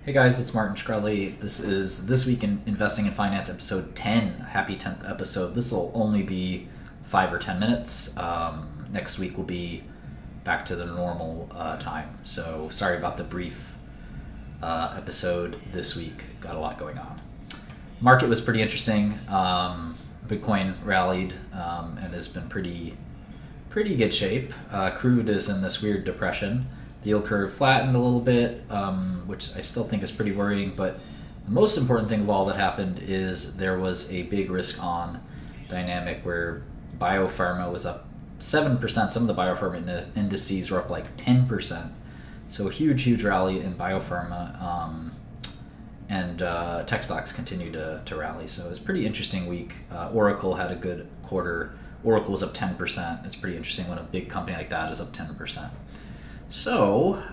Hey guys, it's Martin Shkreli. This is This Week in Investing in Finance, episode 10. Happy 10th episode. This will only be 5 or 10 minutes. Next week will be back to the normal time. So sorry about the brief episode this week. Got a lot going on. Market was pretty interesting. Bitcoin rallied and has been pretty good shape. Crude is in this weird depression. The yield curve flattened a little bit, which I still think is pretty worrying, but the most important thing of all that happened is there was a big risk-on dynamic where biopharma was up 7%. Some of the biopharma indices were up like 10%. So a huge rally in biopharma, and tech stocks continued to rally. So it was a pretty interesting week. Oracle had a good quarter. Oracle was up 10%. It's pretty interesting when a big company like that is up 10%. So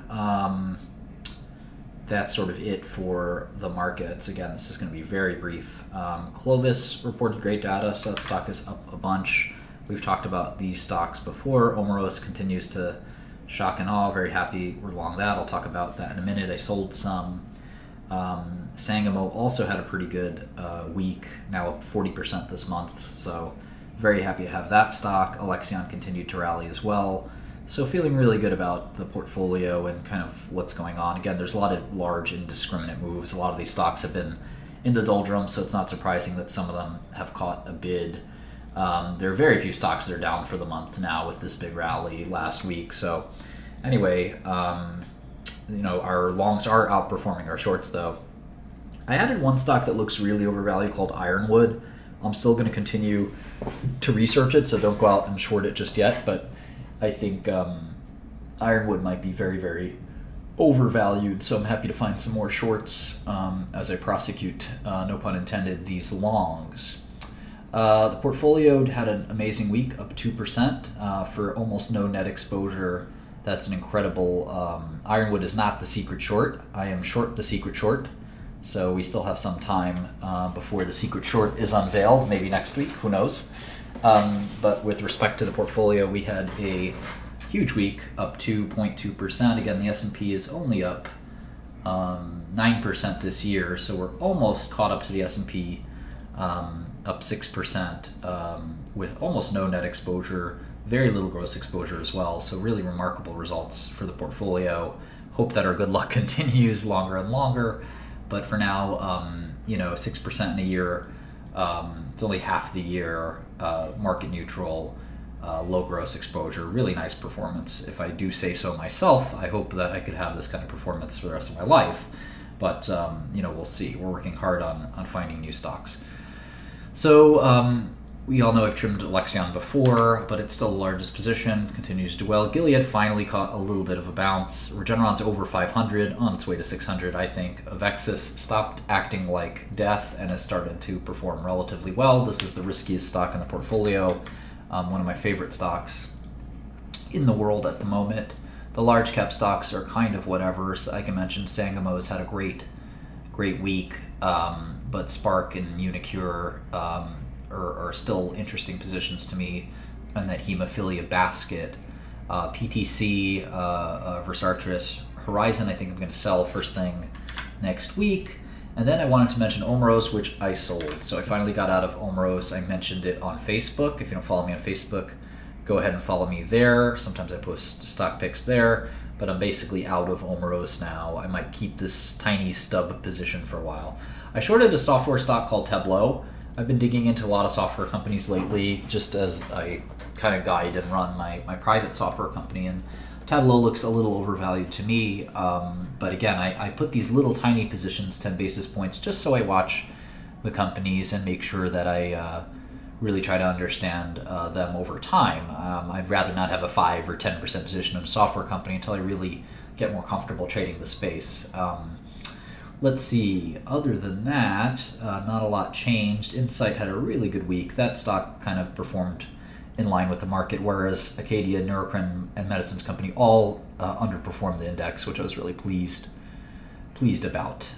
that's sort of it for the markets. Again, this is going to be very brief. Clovis reported great data, so that stock is up a bunch. We've talked about these stocks before. Omeros continues to shock and awe. Very happy we're long that. I'll talk about that in a minute. I sold some. Sangamo also had a pretty good week, now up 40% this month. So very happy to have that stock. Alexion continued to rally as well. So feeling really good about the portfolio and kind of what's going on. Again, there's a lot of large indiscriminate moves. A lot of these stocks have been in the doldrums, so it's not surprising that some of them have caught a bid. There are very few stocks that are down for the month now with this big rally last week. So anyway, our longs are outperforming our shorts though. I added one stock that looks really overvalued called Ironwood. I'm still going to continue to research it, so don't go out and short it just yet, but I think Ironwood might be very overvalued, so I'm happy to find some more shorts as I prosecute, no pun intended, these longs. The portfolio had an amazing week, up 2% for almost no net exposure. That's an incredible... Ironwood is not the secret short. I am short the secret short, so we still have some time before the secret short is unveiled, maybe next week, who knows. But with respect to the portfolio, we had a huge week, up 2.2%. Again, the S&P is only up 9% this year, so we're almost caught up to the S&P, up 6% with almost no net exposure, very little gross exposure as well. So really remarkable results for the portfolio. Hope that our good luck continues longer and longer. But for now, 6% in a year, it's only half the year, market neutral, low gross exposure, really nice performance. If I do say so myself, I hope that I could have this kind of performance for the rest of my life. But, we'll see. We're working hard on finding new stocks. So we all know I've trimmed Alexion before, but it's still the largest position, continues to do well. Gilead finally caught a little bit of a bounce. Regeneron's over 500, on its way to 600, I think. Avexis stopped acting like death and has started to perform relatively well. This is the riskiest stock in the portfolio, one of my favorite stocks in the world at the moment. The large cap stocks are kind of whatever. Like I mentioned, Sangamo's had a great week, but Spark and Unicure are still interesting positions to me in that hemophilia basket. PTC, Versatris, Horizon, I think I'm going to sell first thing next week. And then I wanted to mention Omeros, which I sold. So I finally got out of Omeros. I mentioned it on Facebook. If you don't follow me on Facebook, go ahead and follow me there. Sometimes I post stock picks there, but I'm basically out of Omeros now. I might keep this tiny stub position for a while. I shorted a software stock called Tableau. I've been digging into a lot of software companies lately, just as I kind of guide and run my private software company, and Tableau looks a little overvalued to me, but again, I put these little tiny positions, 10 basis points, just so I watch the companies and make sure that I really try to understand them over time. I'd rather not have a 5 or 10% position in a software company until I really get more comfortable trading the space. Let's see, other than that, not a lot changed. Insight had a really good week. That stock kind of performed in line with the market, whereas Acadia, Neurocrine, and Medicines Company all underperformed the index, which I was really pleased about.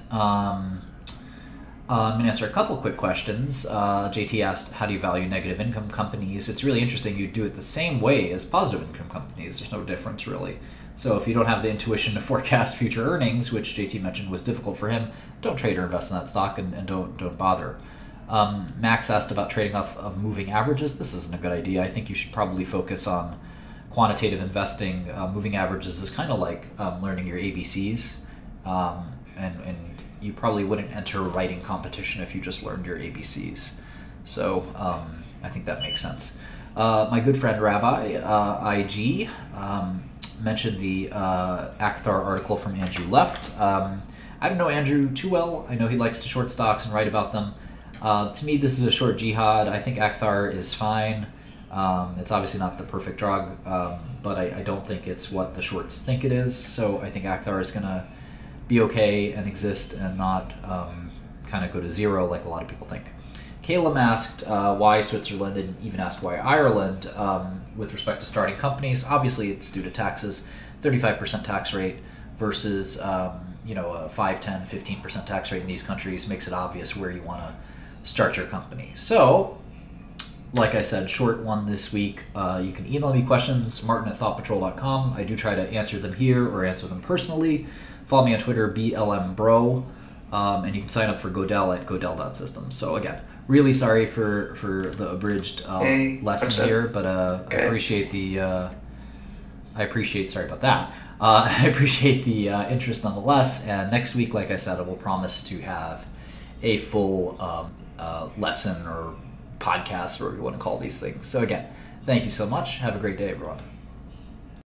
I'm going to answer a couple quick questions. JT asked, how do you value negative income companies? It's really interesting. You do it the same way as positive income companies. There's no difference, really. So if you don't have the intuition to forecast future earnings, which JT mentioned was difficult for him, don't trade or invest in that stock, and don't bother. Max asked about trading off of moving averages. This isn't a good idea. I think you should probably focus on quantitative investing. Moving averages is kind of like learning your ABCs, and you probably wouldn't enter a writing competition if you just learned your ABCs. So I think that makes sense. My good friend Rabbi IG mentioned the Akhtar article from Andrew Left. I don't know Andrew too well. I know he likes to short stocks and write about them. To me, this is a short jihad. I think Akhtar is fine. It's obviously not the perfect drug, but I don't think it's what the shorts think it is. So I think Akhtar is going to be okay and exist and not kind of go to zero like a lot of people think. Caleb asked why Switzerland, and even asked why Ireland with respect to starting companies. Obviously, it's due to taxes, 35% tax rate versus a 5, 10, 15% tax rate in these countries makes it obvious where you want to start your company. So, like I said, short one this week. You can email me questions, martin@thoughtpatrol.com. I do try to answer them here or answer them personally. Follow me on Twitter, BLMBro, and you can sign up for Godel at godel.systems. So again, really sorry for the abridged lesson here, but I appreciate the sorry about that. I appreciate the interest nonetheless. And next week, like I said, I will promise to have a full lesson or podcast, or whatever you want to call these things. So again, thank you so much. Have a great day, everyone.